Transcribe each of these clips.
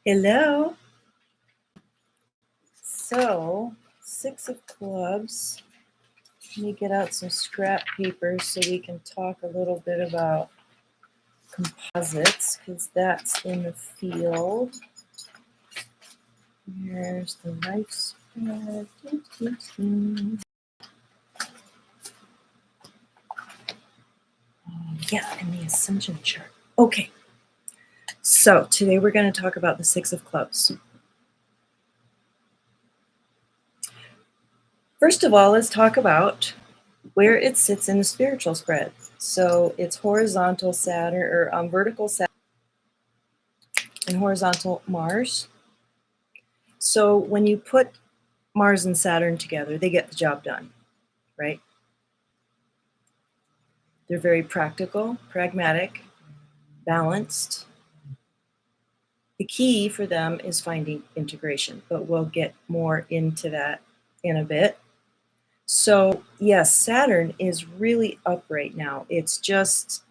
Hello. So, Six of Clubs. Let me get out some scrap paper so we can talk a little bit about composites, because that's in the field. Here's the life spread. Yeah, and the ascension chart. Okay. So, today we're going to talk about the Six of Clubs. First of all, let's talk about where it sits in the spiritual spread. So it's horizontal Saturn or vertical Saturn and horizontal Mars. So when you put Mars and Saturn together, they get the job done, right? They're very practical, pragmatic, balanced. The key for them is finding integration, but we'll get more into that in a bit. So yes, Saturn is really up right now. It's just,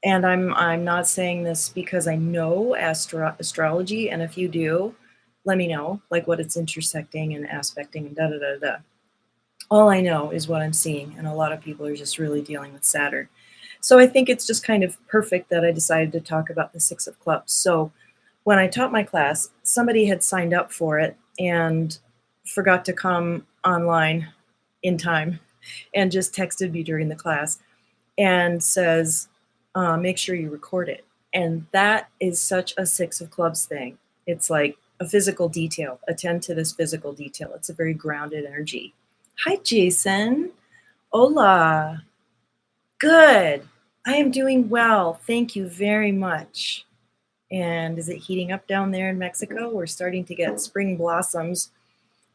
and I'm not saying this because I know astrology, and if you do, let me know, like what it's intersecting and aspecting and da-da-da-da. All I know is what I'm seeing, and a lot of people are just really dealing with Saturn. So I think it's just kind of perfect that I decided to talk about the Six of Clubs. So when I taught my class, somebody had signed up for it and forgot to come online in time and just texted me during the class and says, make sure you record it. And that is such a Six of Clubs thing. It's like a physical detail. Attend to this physical detail. It's a very grounded energy. Hi, Jason. Hola. Good. I am doing well. Thank you very much. And is it heating up down there in Mexico? We're starting to get spring blossoms.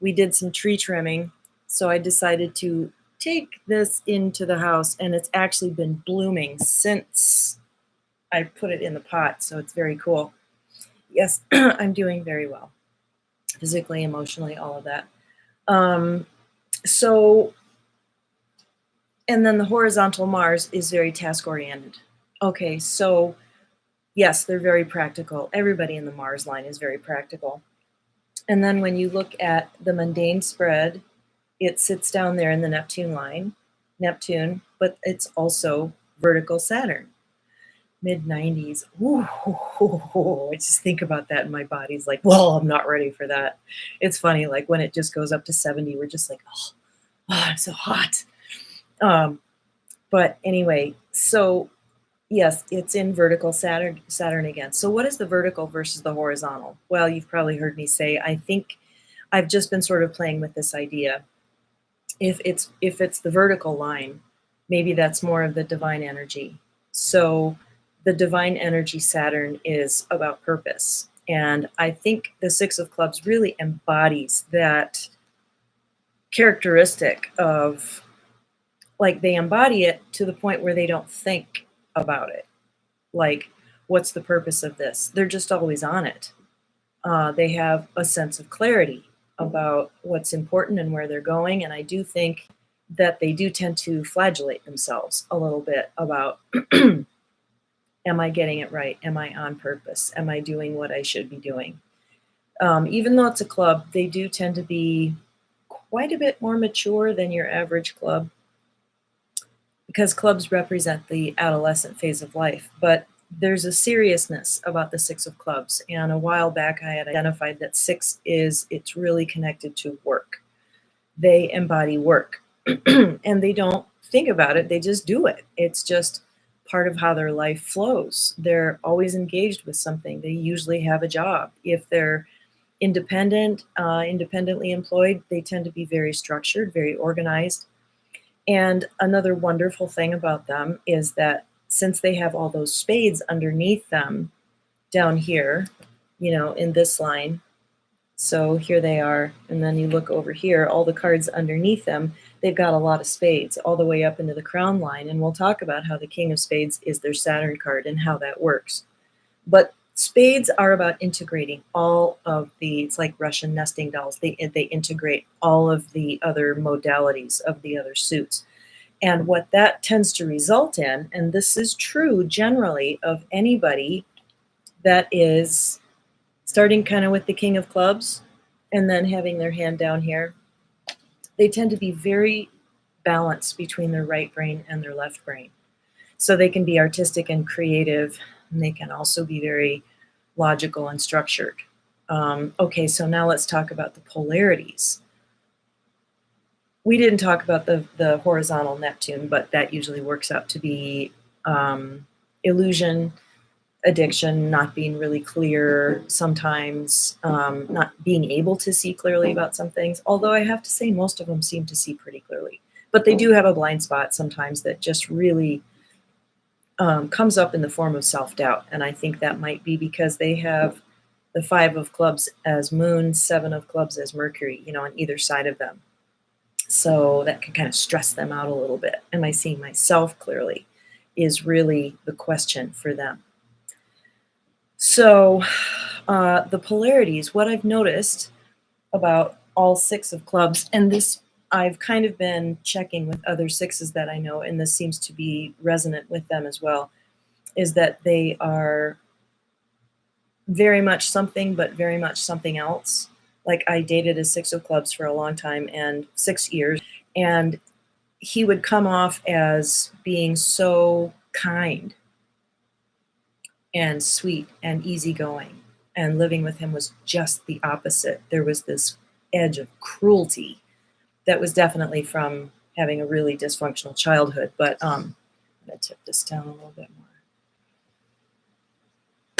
We did some tree trimming, so I decided to take this into the house, and it's actually been blooming since I put it in the pot, so it's very cool. Yes, I'm doing very well. Physically, emotionally, all of that. So, and then the horizontal Mars is very task-oriented. Okay, so yes, they're very practical. Everybody in the Mars line is very practical. And then when you look at the mundane spread, it sits down there in the Neptune line, but it's also vertical Saturn, mid-90s. Ooh, I just think about that and my body's like, well, I'm not ready for that. It's funny, like when it just goes up to 70, we're just like, oh I'm so hot. But anyway, so yes, it's in vertical Saturn again. So what is the vertical versus the horizontal? Well, you've probably heard me say, I think I've just been sort of playing with this idea. If it's the vertical line, maybe that's more of the divine energy. So the divine energy Saturn is about purpose. And I think the Six of Clubs really embodies that characteristic of, like, they embody it to the point where they don't think about it. Like, what's the purpose of this? They're just always on it. They have a sense of clarity about what's important and where they're going. And I do think that they do tend to flagellate themselves a little bit about, am I getting it right? Am I on purpose? Am I doing what I should be doing? Even though it's a club, they do tend to be quite a bit more mature than your average club, because clubs represent the adolescent phase of life. But there's a seriousness about the Six of Clubs. And a while back, I had identified that six it's really connected to work. They embody work and they don't think about it. They just do it. It's just part of how their life flows. They're always engaged with something. They usually have a job. If they're independently employed, they tend to be very structured, very organized. And another wonderful thing about them is that since they have all those spades underneath them down here, in this line, so here they are, and then you look over here, all the cards underneath them, they've got a lot of spades all the way up into the crown line. And we'll talk about how the King of Spades is their Saturn card and how that works. But spades are about integrating all of it's like Russian nesting dolls. They integrate all of the other modalities of the other suits. And what that tends to result in, and this is true generally of anybody that is starting kind of with the King of Clubs and then having their hand down here. They tend to be very balanced between their right brain and their left brain. So they can be artistic and creative, and they can also be very logical and structured. Okay, so now let's talk about the polarities. We didn't talk about the horizontal Neptune, but that usually works out to be illusion, addiction, not being really clear, sometimes not being able to see clearly about some things, although I have to say most of them seem to see pretty clearly. But they do have a blind spot sometimes that just really comes up in the form of self-doubt. And I think that might be because they have the 5 of clubs as moon, 7 of clubs as Mercury, on either side of them. So that can kind of stress them out a little bit. Am I seeing myself clearly is really the question for them. So the polarities, what I've noticed about all 6 of clubs, and this I've kind of been checking with other 6s that I know, and this seems to be resonant with them as well, is that they are very much something, but very much something else. Like I dated a 6 of clubs for a long time, and 6 years, and he would come off as being so kind and sweet and easygoing, and living with him was just the opposite. There was this edge of cruelty that was definitely from having a really dysfunctional childhood. But I'm going to tip this down a little bit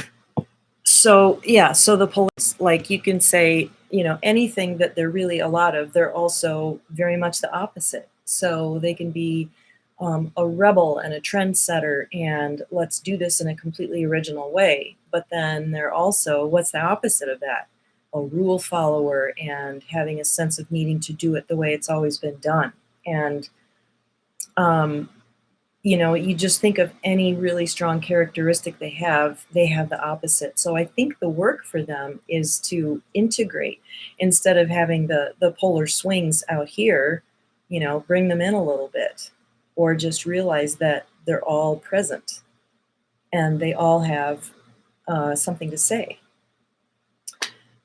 more. So yeah, so the police, like you can say, anything that they're really a lot of, they're also very much the opposite. So they can be a rebel and a trendsetter, and let's do this in a completely original way. But then they're also, what's the opposite of that? A rule follower and having a sense of needing to do it the way it's always been done. And, you just think of any really strong characteristic they have the opposite. So I think the work for them is to integrate instead of having the polar swings out here, bring them in a little bit, or just realize that they're all present and they all have something to say.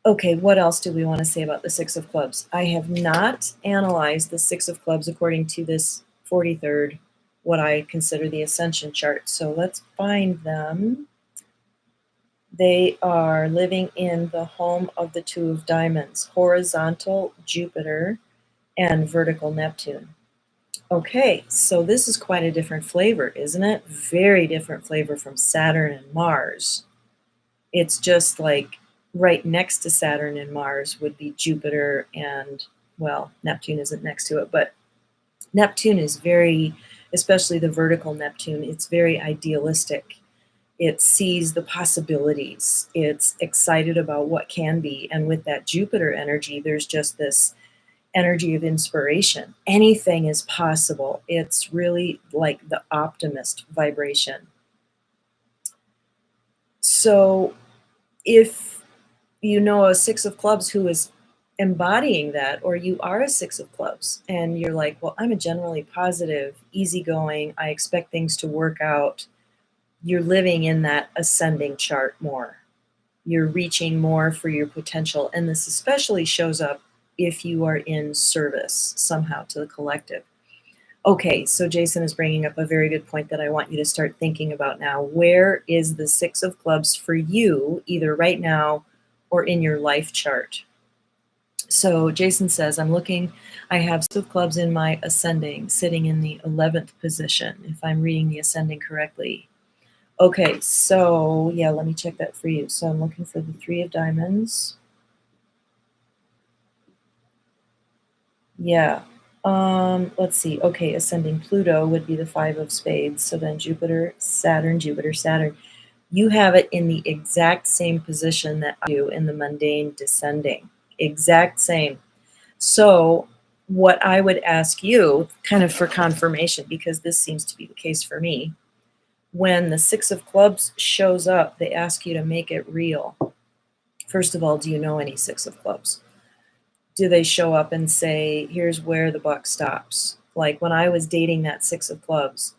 Okay, what else do we want to say about the 6 of clubs? I have not analyzed the 6 of clubs according to this 43rd, what I consider the ascension chart. So let's find them. They are living in the home of the 2 of diamonds, horizontal Jupiter and vertical Neptune. Okay, so this is quite a different flavor, isn't it? Very different flavor from Saturn and Mars. It's just like right next to Saturn and Mars would be Jupiter, and, well, Neptune isn't next to it, but Neptune is very, especially the vertical Neptune, it's very idealistic. It sees the possibilities. It's excited about what can be. And with that Jupiter energy, there's just this energy of inspiration. Anything is possible. It's really like the optimist vibration. So if you know a 6 of clubs who is embodying that, or you are a 6 of clubs and you're like, well, I'm a generally positive, easygoing, I expect things to work out, you're living in that ascending chart more. You're reaching more for your potential. And this especially shows up if you are in service somehow to the collective. Okay, so Jason is bringing up a very good point that I want you to start thinking about now. Where is the 6 of clubs for you, either right now or in your life chart? So Jason says, I have 6 of clubs in my ascending, sitting in the 11th position, if I'm reading the ascending correctly. Okay, so yeah, let me check that for you. So I'm looking for the 3 of diamonds. Yeah. Let's see. Okay, ascending Pluto would be the 5 of spades. So then Jupiter, Saturn, Jupiter, Saturn. You have it in the exact same position that I do in the mundane descending. Exact same. So what I would ask you, kind of for confirmation, because this seems to be the case for me, when the 6 of clubs shows up, they ask you to make it real. First of all, do you know any 6 of clubs? Do they show up and say, here's where the buck stops? Like when I was dating that 6 of clubs,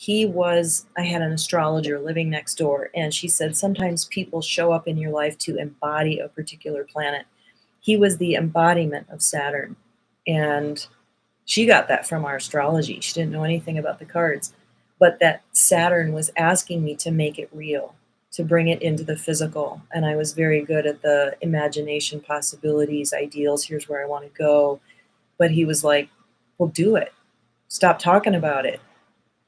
I had an astrologer living next door, and she said sometimes people show up in your life to embody a particular planet. He was the embodiment of Saturn. And she got that from our astrology. She didn't know anything about the cards, but that Saturn was asking me to make it real, to bring it into the physical. And I was very good at the imagination, possibilities, ideals. Here's where I want to go. But he was like, well, do it. Stop talking about it.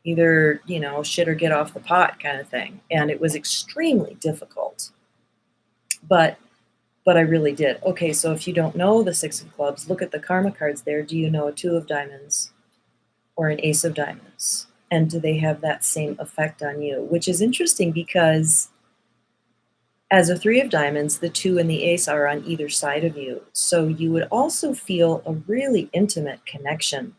Either, shit or get off the pot kind of thing. And it was extremely difficult. But I really did. Okay, so if you don't know the Six of Clubs, look at the karma cards there. Do you know a Two of Diamonds or an Ace of Diamonds? And do they have that same effect on you? Which is interesting because as a Three of Diamonds, the Two and the Ace are on either side of you. So you would also feel a really intimate connection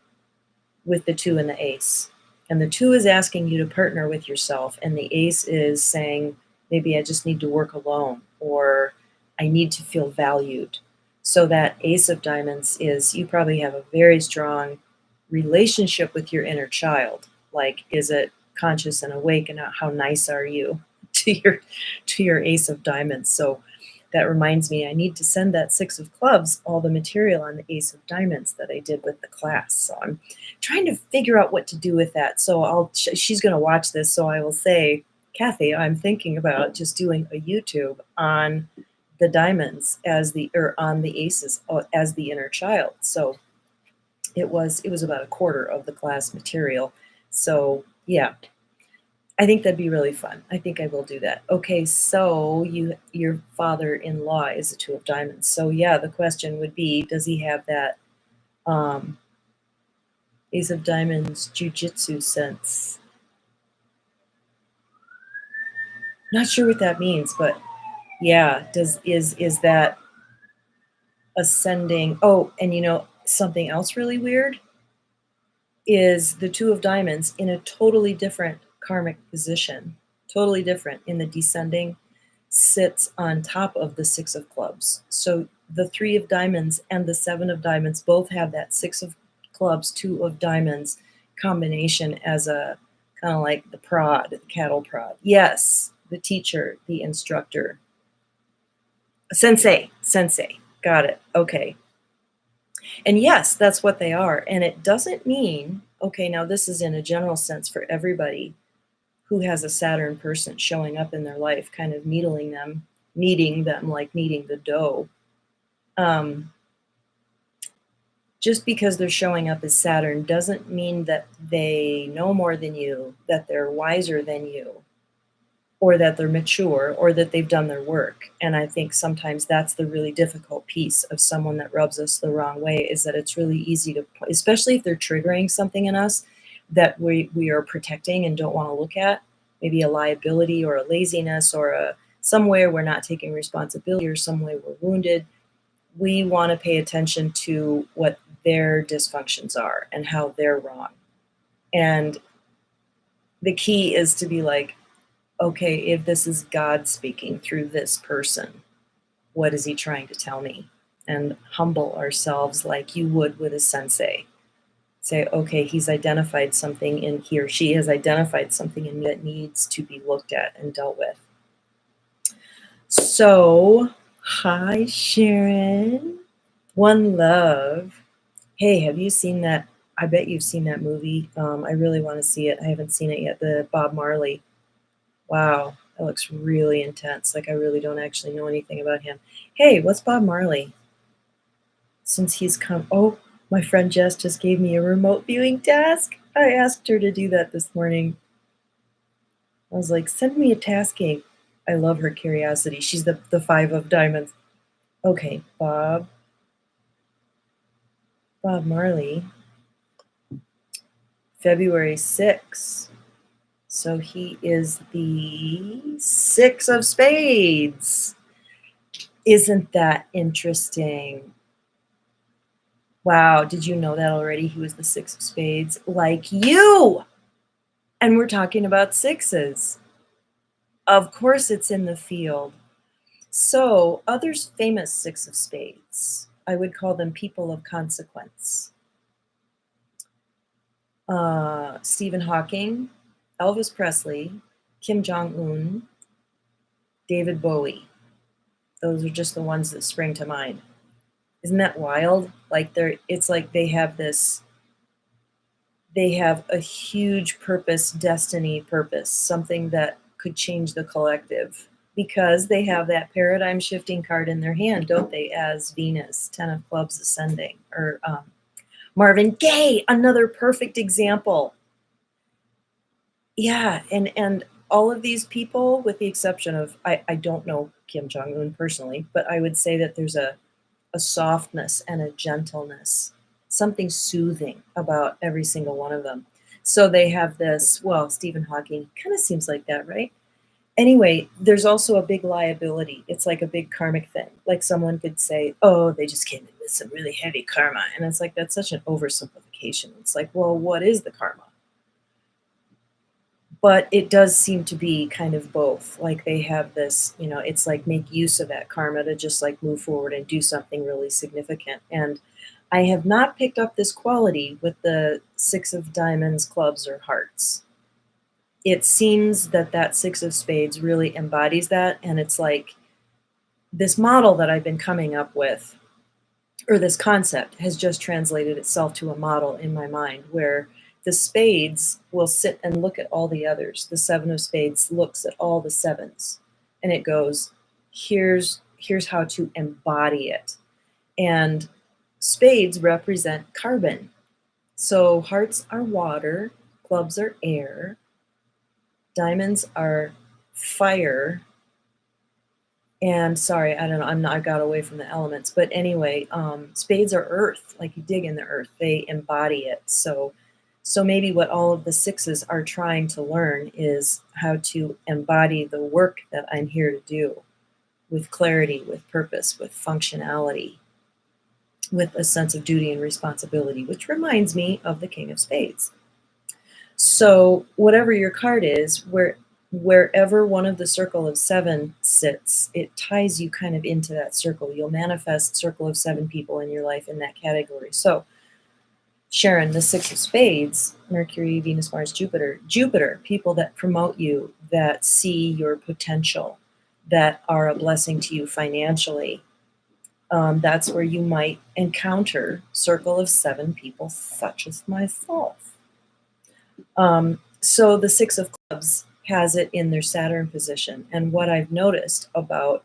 with the Two and the Ace. And the Two is asking you to partner with yourself, and the Ace is saying, maybe I just need to work alone, or I need to feel valued. So that Ace of Diamonds is, you probably have a very strong relationship with your inner child. Like, is it conscious and awake, and how nice are you to your Ace of Diamonds? So that reminds me, I need to send that Six of Clubs all the material on the Ace of Diamonds that I did with the class. So I'm trying to figure out what to do with that. So she's going to watch this. So I will say, Kathy, I'm thinking about just doing a YouTube on the diamonds or on the aces as the inner child. So it was about a quarter of the class material. So yeah, I think that'd be really fun. I think I will do that. Okay, so your father-in-law is a Two of Diamonds. So yeah, the question would be, does he have that Ace of Diamonds jujitsu sense? Not sure what that means, but yeah, is that ascending? Oh, and something else really weird is the Two of Diamonds in a totally different karmic position, totally different in the descending, sits on top of the Six of Clubs. So the Three of Diamonds and the Seven of Diamonds both have that Six of Clubs, Two of Diamonds combination as a kind of like the prod, the cattle prod. Yes, the teacher, the instructor. Sensei. Got it. Okay. And yes, that's what they are. And it doesn't mean, okay, now this is in a general sense for everybody who has a Saturn person showing up in their life, kind of kneading them like kneading the dough. Just because they're showing up as Saturn doesn't mean that they know more than you, that they're wiser than you, or that they're mature, or that they've done their work. And I think sometimes that's the really difficult piece of someone that rubs us the wrong way, is that it's really easy to, especially if they're triggering something in us that we are protecting and don't want to look at, maybe a liability or a laziness or somewhere we're not taking responsibility or some way we're wounded. We want to pay attention to what their dysfunctions are and how they're wrong. And the key is to be like, okay, if this is God speaking through this person, what is he trying to tell me? And humble ourselves like you would with a sensei. Say, okay, he or she has identified something in me that needs to be looked at and dealt with. So, hi, Sharon. One Love. Hey, have you seen that? I bet you've seen that movie. I really want to see it. I haven't seen it yet. The Bob Marley. Wow, that looks really intense. Like I really don't actually know anything about him. Hey, what's Bob Marley? Since he's come, oh, my friend Jess just gave me a remote viewing task. I asked her to do that this morning. I was like, send me a tasking. I love her curiosity. She's the Five of Diamonds. Okay, Bob Marley, February 6th. So he is the Six of Spades. Isn't that interesting? Wow, did you know that already? He was the Six of Spades, like you. And we're talking about sixes. Of course it's in the field. So others famous Six of Spades, I would call them people of consequence. Stephen Hawking, Elvis Presley, Kim Jong-un, David Bowie. Those are just the ones that spring to mind. Isn't that wild? Like it's like they have a huge purpose, destiny purpose, something that could change the collective because they have that paradigm shifting card in their hand, don't they? As Venus, 10 of clubs ascending, or Marvin Gaye, another perfect example. Yeah, and all of these people, with the exception of I don't know Kim Jong Un personally, but I would say that there's a softness and a gentleness, something soothing about every single one of them. So they have this, well, Stephen Hawking kind of seems like that, right? Anyway, there's also a big liability. It's like a big karmic thing. Like someone could say, oh, they just came in with some really heavy karma. And it's like, that's such an oversimplification. It's like, well, what is the karma? But it does seem to be kind of both. Like they have this, it's like make use of that karma to just like move forward and do something really significant. And I have not picked up this quality with the six of diamonds, clubs, or hearts. It seems that that six of spades really embodies that. And it's like this model that I've been coming up with, or this concept, has just translated itself to a model in my mind where the spades will sit and look at all the others. The seven of spades looks at all the sevens and it goes, here's how to embody it. And spades represent carbon. So hearts are water, clubs are air, diamonds are fire, and sorry, I don't know, I got away from the elements, but anyway, spades are earth, like you dig in the earth, they embody it. So maybe what all of the sixes are trying to learn is how to embody the work that I'm here to do with clarity, with purpose, with functionality, with a sense of duty and responsibility, which reminds me of the King of Spades. So whatever your card is, wherever one of the circle of seven sits, it ties you kind of into that circle. You'll manifest circle of seven people in your life in that category. So Sharon, the six of spades, Mercury, Venus, Mars, Jupiter, people that promote you, that see your potential, that are a blessing to you financially. That's where you might encounter circle of seven people such as myself. So the six of clubs has it in their Saturn position. And what I've noticed about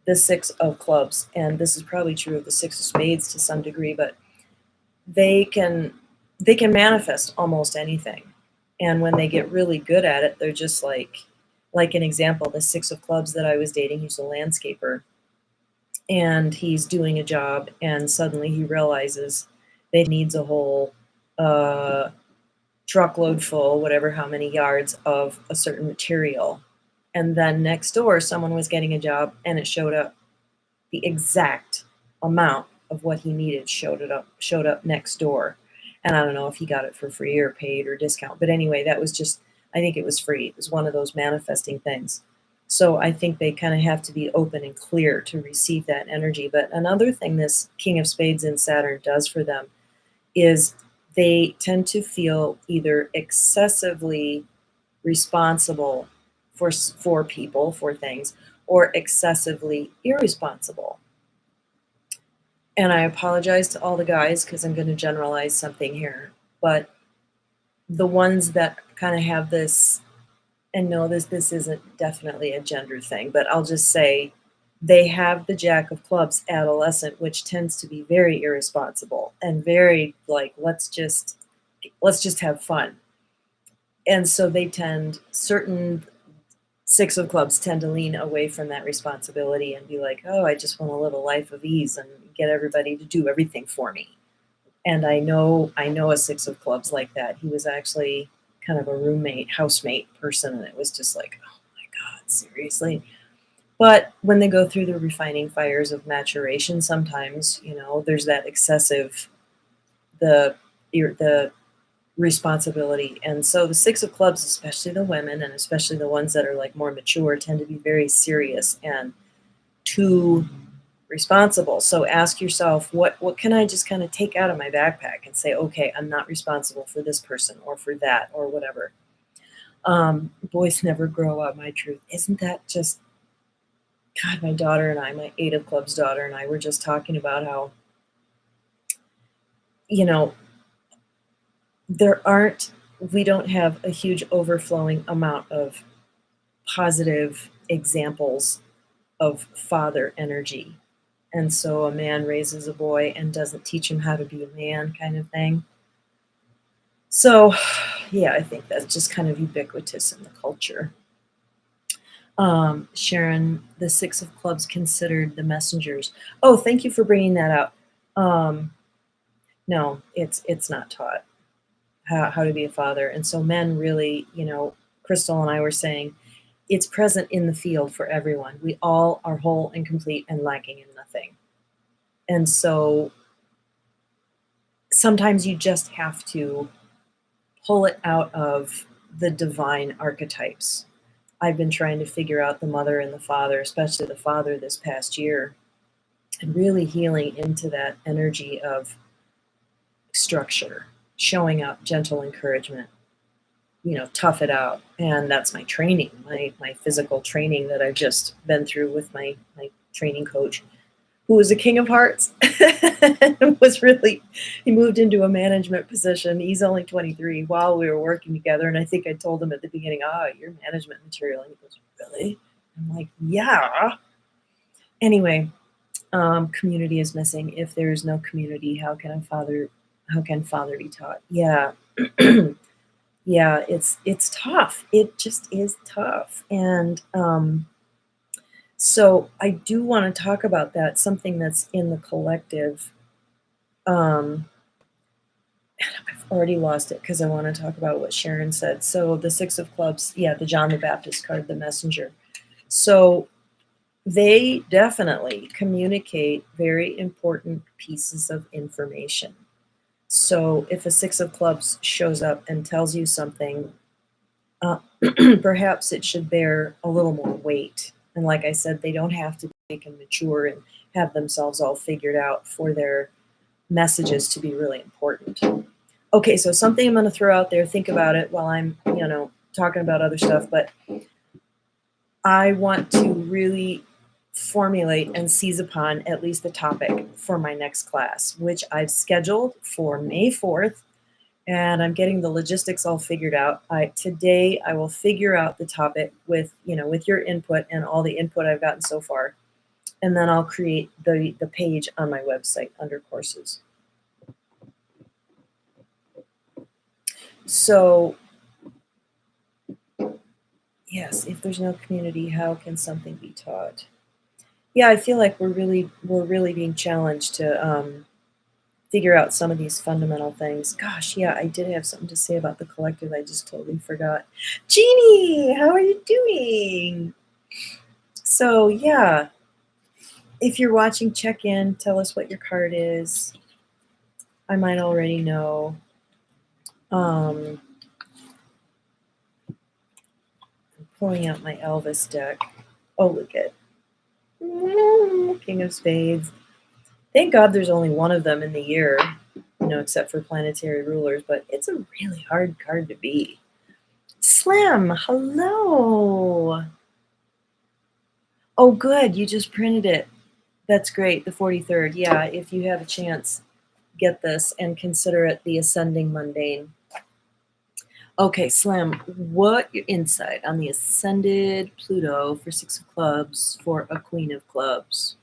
the six of clubs, and this is probably true of the six of spades to some degree, but they can manifest almost anything. And when they get really good at it, they're just like an example, the six of clubs that I was dating, he's a landscaper, and he's doing a job, and suddenly he realizes that he needs a whole truckload full, whatever, how many yards of a certain material. And then next door, someone was getting a job and it showed up the exact amount of what he needed showed up next door. And I don't know if he got it for free or paid or discount. But anyway, that was just, I think it was free. It was one of those manifesting things. So I think they kind of have to be open and clear to receive that energy. But another thing this King of Spades in Saturn does for them is they tend to feel either excessively responsible for people, for things, or excessively irresponsible. And I apologize to all the guys because I'm going to generalize something here, but the ones that kind of have this, and no, this isn't definitely a gender thing, but I'll just say they have the Jack of Clubs adolescent, which tends to be very irresponsible and very like, let's just have fun. And so they tend, certain six of clubs tend to lean away from that responsibility and be like, oh, I just want to live a life of ease and get everybody to do everything for me. And I know a six of clubs like that. He was actually kind of a roommate, housemate person, and it was just like, oh my God, seriously. But when they go through the refining fires of maturation, sometimes, there's that excessive, the responsibility. And so the six of clubs, especially the women and especially the ones that are like more mature, tend to be very serious and too responsible. So ask yourself, what can I just kind of take out of my backpack and say, okay, I'm not responsible for this person or for that or whatever. Boys never grow up, my truth. Isn't that just, God, my daughter and I, my 8 of clubs daughter and I were just talking about how, you know, there aren't, we don't have a huge overflowing amount of positive examples of father energy. And so a man raises a boy and doesn't teach him how to be a man, kind of thing. So, yeah, I think that's just kind of ubiquitous in the culture. Sharon, the 6 of clubs considered the messengers. Oh, thank you for bringing that up. Um, no, it's not taught how to be a father. And so men really, Crystal and I were saying, it's present in the field for everyone. We all are whole and complete and lacking in nothing. And so sometimes you just have to pull it out of the divine archetypes. I've been trying to figure out the mother and the father, especially the father this past year, and really healing into that energy of structure, showing up, gentle encouragement, tough it out. And that's my training, my physical training that I've just been through with my training coach, who was a king of hearts and he moved into a management position. He's only 23 while we were working together. And I think I told him at the beginning, you're management material. And he goes, really? I'm like, yeah. Anyway, community is missing. If there is no community, how can father be taught? Yeah. Yeah, it's tough. It just is tough. And so I do want to talk about that, something that's in the collective. I've already lost it because I want to talk about what Sharon said. So the 6 of clubs, yeah, the John the Baptist card, the messenger. So they definitely communicate very important pieces of information. So if a 6 of clubs shows up and tells you something, perhaps it should bear a little more weight. And like I said, they don't have to be and mature and have themselves all figured out for their messages to be really important. Okay, so something I'm going to throw out there, think about it while I'm, talking about other stuff, but I want to really formulate and seize upon at least the topic for my next class, which I've scheduled for May 4th. And I'm getting the logistics all figured out. Today I will figure out the topic with your input and all the input I've gotten so far. And then I'll create the page on my website under courses. So yes, if there's no community, how can something be taught? Yeah, I feel like we're really being challenged to figure out some of these fundamental things. Gosh, yeah, I did have something to say about the collective. I just totally forgot. Jeannie, how are you doing? So yeah, if you're watching, check in, tell us what your card is. I might already know. I'm pulling out my Elvis deck. Oh, look at King of Spades. Thank God there's only one of them in the year, except for planetary rulers, but it's a really hard card to beat. Slim, hello. Oh, good. You just printed it. That's great. The 43rd. Yeah, if you have a chance, get this and consider it the ascending mundane. Okay, Slim, what your insight on the ascended Pluto for 6 of clubs for a Queen of clubs?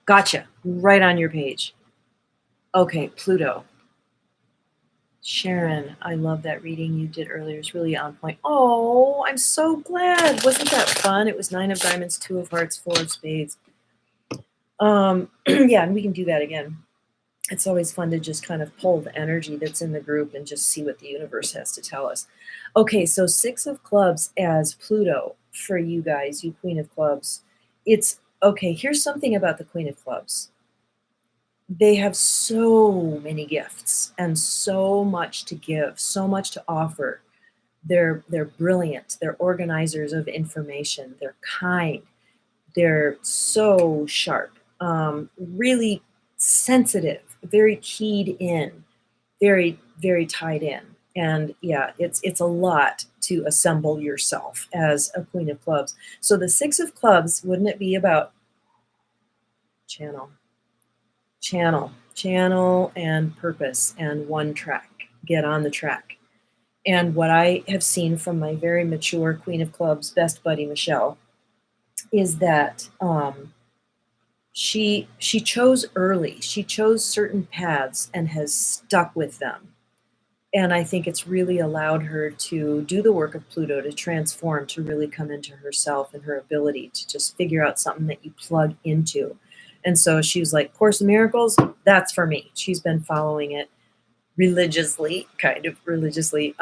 Gotcha. Right on your page. Okay, Pluto. Sharon, I love that reading you did earlier. It's really on point. Oh, I'm so glad. Wasn't that fun? It was 9 of diamonds, 2 of hearts, 4 of spades. Yeah, and we can do that again. It's always fun to just kind of pull the energy that's in the group and just see what the universe has to tell us. Okay, so 6 of clubs as Pluto for you guys, you Queen of clubs. It's okay. Here's something about the Queen of clubs. They have so many gifts and so much to give, so much to offer. They're brilliant. They're organizers of information. They're kind. They're so sharp, really sensitive, very keyed in, very, very tied in. And yeah, it's a lot to assemble yourself as a Queen of Clubs. So the Six of Clubs, wouldn't it be about channel, channel and purpose and one track, get on the track. And what I have seen from my very mature Queen of Clubs best buddy, Michelle, is that she chose early. She chose certain paths and has stuck with them. And I think it's really allowed her to do the work of Pluto, to transform, to really come into herself and her ability to just figure out something that you plug into. And so she was like, Course in Miracles, that's for me. She's been following it religiously, kind of religiously,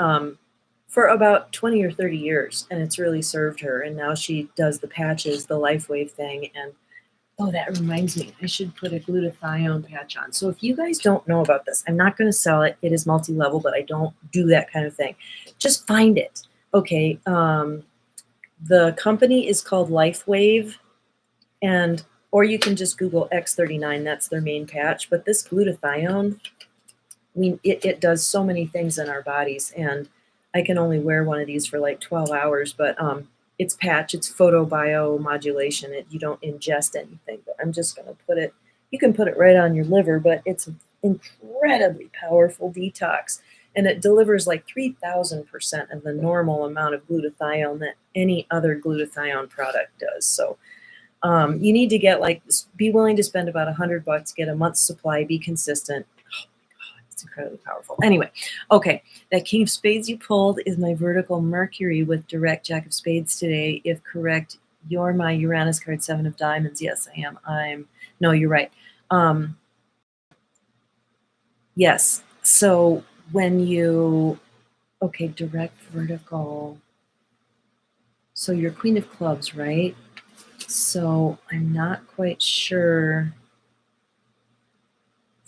for about 20 or 30 years. And it's really served her. And now she does the patches, the Life Wave thing. And oh, that reminds me, I should put a glutathione patch on. So if you guys don't know about this, I'm not going to sell it. It is multi-level, but I don't do that kind of thing. Just find it. Okay. The company is called Life Wave, and or you can just Google X39. That's their main patch. But this glutathione, it does so many things in our bodies, and I can only wear one of these for like 12 hours, but it's patch, it's photobiomodulation. You don't ingest anything, but I'm just going to put it, you can put it right on your liver, but it's an incredibly powerful detox, and it delivers like 3,000% of the normal amount of glutathione that any other glutathione product does. So you need to get be willing to spend about $100, get a month's supply, be consistent. It's incredibly powerful. Anyway, okay, that King of Spades you pulled is my vertical Mercury with direct Jack of Spades today. If correct, you're my Uranus card, Seven of Diamonds. Yes, I am. No, you're right. Yes. So when you, okay, direct vertical. So you're Queen of Clubs, right? So I'm not quite sure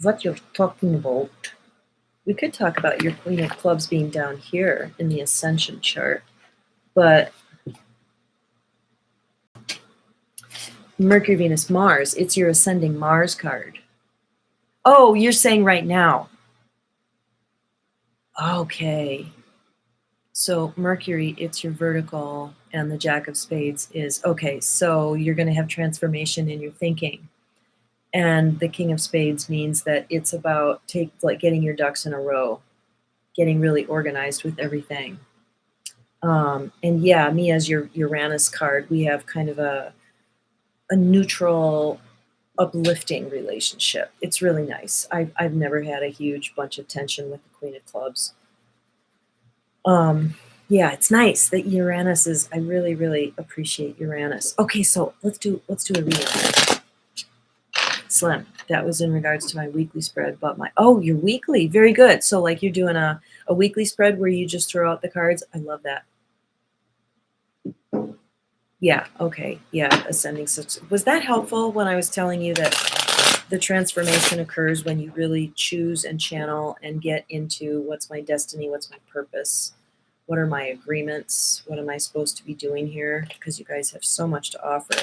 what you're talking about. We could talk about your Queen of Clubs being down here in the Ascension chart, but Mercury, Venus, Mars, it's your ascending Mars card. Oh, you're saying right now. Okay. So Mercury, it's your vertical, and the Jack of Spades is, okay, so you're going to have transformation in your thinking. And the King of Spades means that it's about getting your ducks in a row, getting really organized with everything. And yeah, me as your Uranus card, we have kind of a neutral, uplifting relationship. It's really nice. I've never had a huge bunch of tension with the Queen of Clubs. Yeah, it's nice that Uranus is, I really, really appreciate Uranus. Okay, so let's do a reading. Slim, that was in regards to my weekly spread, but your weekly, very good. So like you're doing a weekly spread where you just throw out the cards. I love that. Yeah, okay, yeah, ascending. Was that helpful when I was telling you that the transformation occurs when you really choose and channel and get into what's my destiny, what's my purpose, what are my agreements, what am I supposed to be doing here? Because you guys have so much to offer.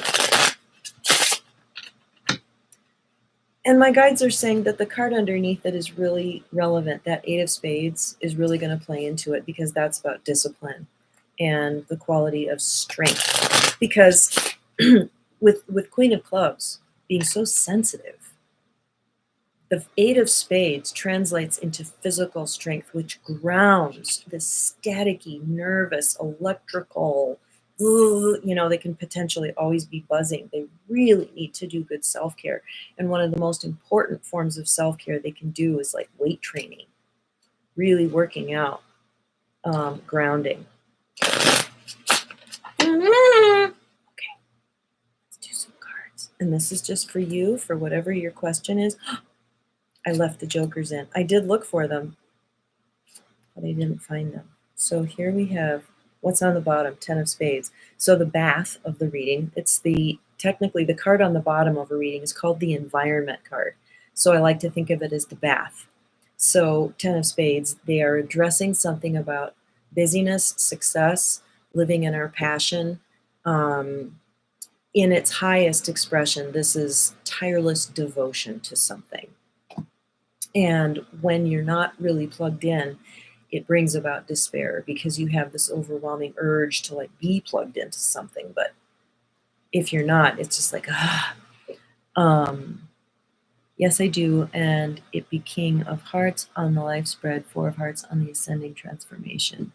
And my guides are saying that the card underneath it is really relevant. That Eight of Spades is really going to play into it, because that's about discipline and the quality of strength. Because with Queen of Clubs being so sensitive, the Eight of Spades translates into physical strength, which grounds this staticky, nervous, electrical, they can potentially always be buzzing. They really need to do good self-care. And one of the most important forms of self-care they can do is like weight training, really working out, grounding. Okay, let's do some cards. And this is just for you, for whatever your question is. I left the jokers in. I did look for them, but I didn't find them. So here we have what's on the bottom, Ten of Spades. So the bath of the reading, it's technically the card on the bottom of a reading is called the environment card. So I like to think of it as the bath. So Ten of Spades, they are addressing something about busyness, success, living in our passion. In its highest expression, this is tireless devotion to something. And when you're not really plugged in, it brings about despair because you have this overwhelming urge to like be plugged into something. But if you're not, it's just like, um, yes, I do. And it be King of Hearts on the life spread, Four of Hearts on the ascending transformation.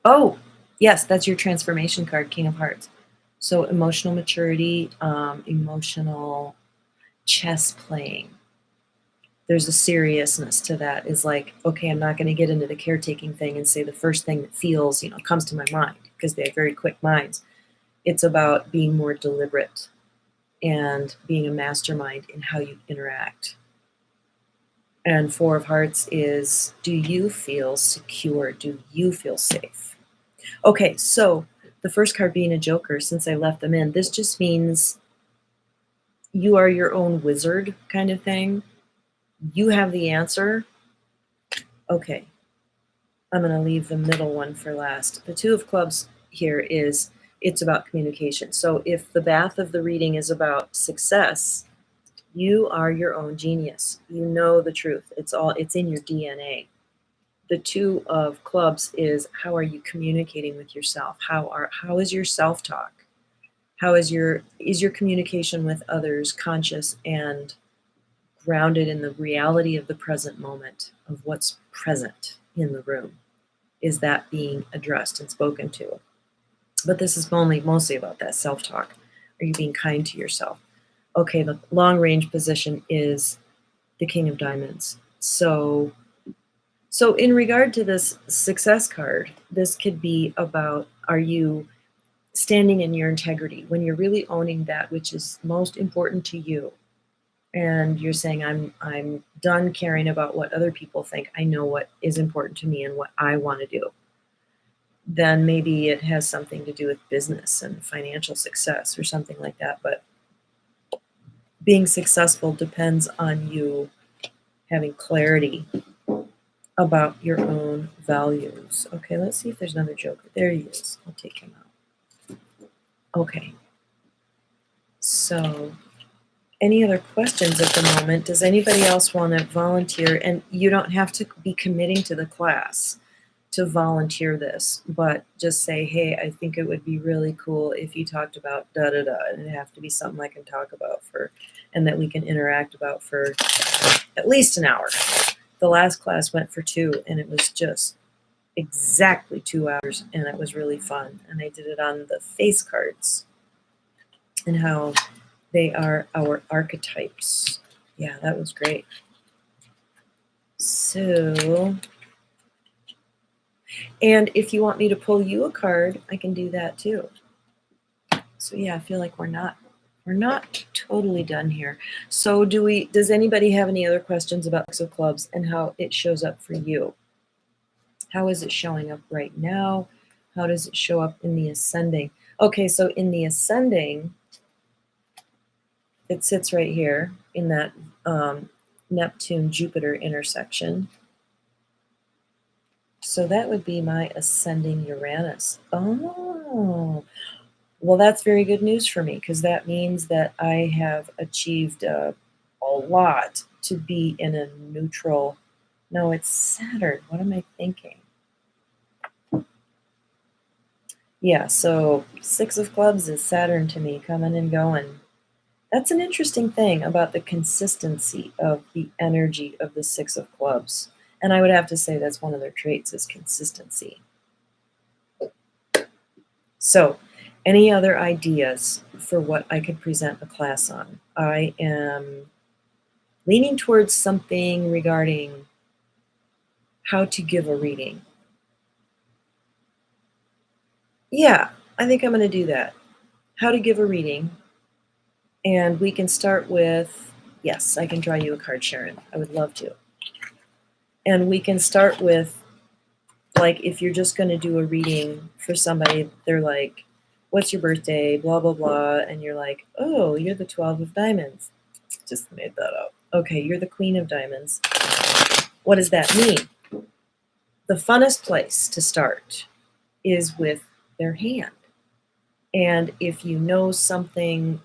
Oh, yes, that's your transformation card, King of Hearts. So emotional maturity, emotional chess playing. There's a seriousness to that. Is like, okay, I'm not going to get into the caretaking thing and say the first thing that feels, comes to my mind because they have very quick minds. It's about being more deliberate and being a mastermind in how you interact. And Four of Hearts is, do you feel secure? Do you feel safe? Okay, so the first card being a Joker, since I left them in, this just means you are your own wizard kind of thing. You have the answer. Okay, I'm going to leave the middle one for last. The Two of Clubs here is, it's about communication. So if the bath of the reading is about success, you are your own genius. You know the truth. It's in your DNA. The Two of Clubs is, how are you communicating with yourself? How is your self-talk? How is your communication with others conscious and grounded in the reality of the present moment, of what's present in the room? Is that being addressed and spoken to? But this is mostly about that self-talk. Are you being kind to yourself? Okay, the long range position is the King of Diamonds. So in regard to this success card, this could be about, are you standing in your integrity when you're really owning that which is most important to you? And you're saying, I'm done caring about what other people think. I know what is important to me and what I want to do. Then maybe it has something to do with business and financial success or something like that. But being successful depends on you having clarity about your own values. Okay, let's see if there's another Joker. There he is. I'll take him out. Okay. So, any other questions at the moment? Does anybody else want to volunteer? And you don't have to be committing to the class to volunteer this, but just say, hey, I think it would be really cool if you talked about da-da-da, and it'd have to be something I can talk about and that we can interact about for at least an hour. The last class went for 2, and it was just exactly 2 hours, and it was really fun. And I did it on the face cards and how they are our archetypes. Yeah, that was great. So, and if you want me to pull you a card, I can do that too. So yeah, I feel like we're not totally done here. So does anybody have any other questions about Six of Clubs and how it shows up for you? How is it showing up right now? How does it show up in the ascending? Okay, so in the ascending, it sits right here in that Neptune-Jupiter intersection. So that would be my ascending Uranus. Oh, well, that's very good news for me because that means that I have achieved a lot to be in a neutral. No, it's Saturn. What am I thinking? Yeah, so Six of Clubs is Saturn to me, coming and going. That's an interesting thing about the consistency of the energy of the Six of Clubs. And I would have to say that's one of their traits is consistency. So, any other ideas for what I could present a class on? I am leaning towards something regarding how to give a reading. Yeah, I think I'm going to do that. How to give a reading. And we can start with, yes, I can draw you a card, Sharon. I would love to. And we can start with, like, if you're just going to do a reading for somebody, they're like, what's your birthday, blah, blah, blah. And you're like, oh, you're the 12 of diamonds. Just made that up. Okay, you're the Queen of Diamonds. What does that mean? The funnest place to start is with their hand. And if you know something,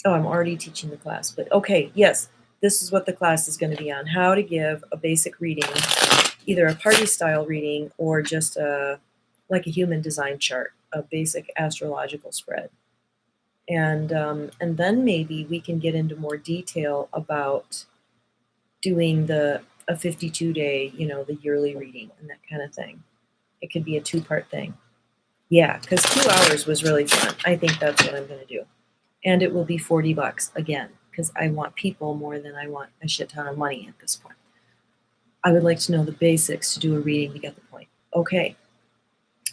oh, I'm already teaching the class, but okay, yes, this is what the class is going to be on: how to give a basic reading, either a party style reading or just like a human design chart, a basic astrological spread. And then maybe we can get into more detail about doing a 52-day, the yearly reading and that kind of thing. It could be a two-part thing. Yeah, because 2 hours was really fun. I think that's what I'm going to do. And it will be $40 again, because I want people more than I want a shit ton of money at this point. I would like to know the basics to do a reading to get the point. Okay.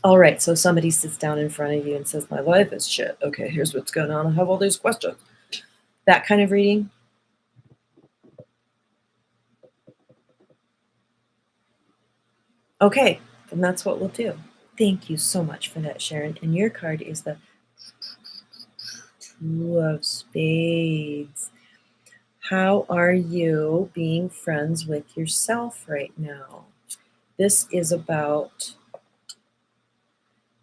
All right. So somebody sits down in front of you and says, "My life is shit. Okay, here's what's going on. I have all these questions." That kind of reading. Okay, then that's what we'll do. Thank you so much for that, Sharon. And your card is the Two of Spades. How are you being friends with yourself right now? This is about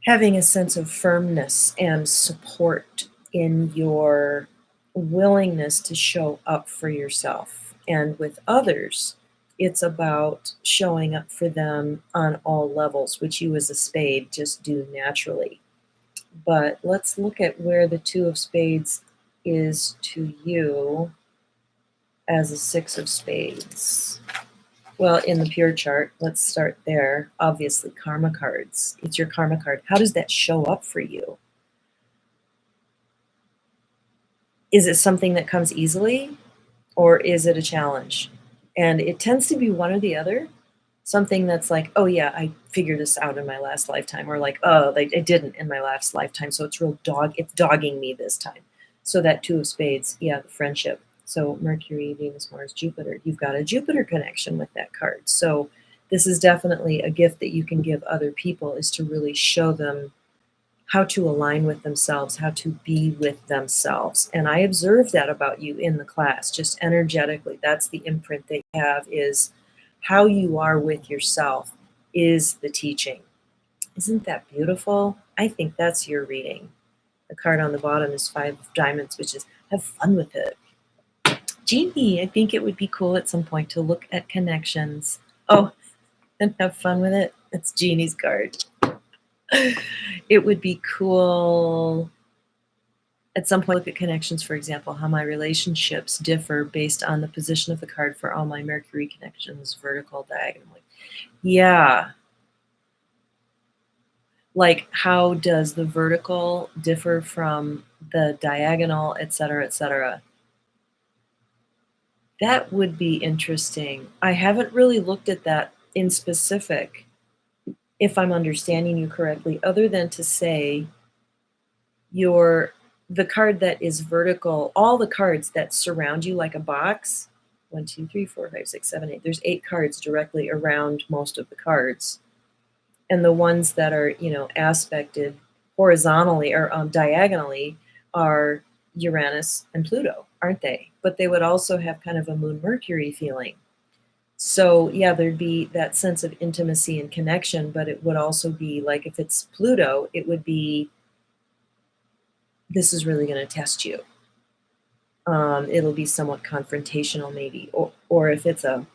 having a sense of firmness and support in your willingness to show up for yourself. And with others, it's about showing up for them on all levels, which you as a spade just do naturally. But let's look at where the Two of Spades is to you as a Six of Spades. Well, in the pure chart, let's start there. Obviously, karma cards. It's your karma card. How does that show up for you? Is it something that comes easily, or is it a challenge? And it tends to be one or the other. Something that's like, oh yeah, I figured this out in my last lifetime, or like, oh, I didn't in my last lifetime, so it's dogging me this time. So that Two of Spades, yeah, the friendship. So Mercury, Venus, Mars, Jupiter. You've got a Jupiter connection with that card. So this is definitely a gift that you can give other people, is to really show them how to align with themselves, how to be with themselves. And I observed that about you in the class, just energetically. That's the imprint that you have, is how you are with yourself is the teaching. Isn't that beautiful? I think that's your reading. The card on the bottom is Five of Diamonds, which is have fun with it. Jeannie, I think it would be cool at some point to look at connections. Oh, and have fun with it. That's Jeannie's card. It would be cool at some point look at connections, for example, how my relationships differ based on the position of the card for all my Mercury connections, vertical, diagonally. Yeah. Like, how does the vertical differ from the diagonal, et cetera, et cetera? That would be interesting. I haven't really looked at that in specific, if I'm understanding you correctly, other than to say the card that is vertical, all the cards that surround you like a box, 1, 2, 3, 4, 5, 6, 7, 8. There's 8 cards directly around most of the cards. And the ones that are, aspected horizontally or diagonally are Uranus and Pluto, aren't they? But they would also have kind of a Moon Mercury feeling. So yeah, there'd be that sense of intimacy and connection, but it would also be like, if it's Pluto, it would be, this is really going to test you. It'll be somewhat confrontational maybe. Or if it's a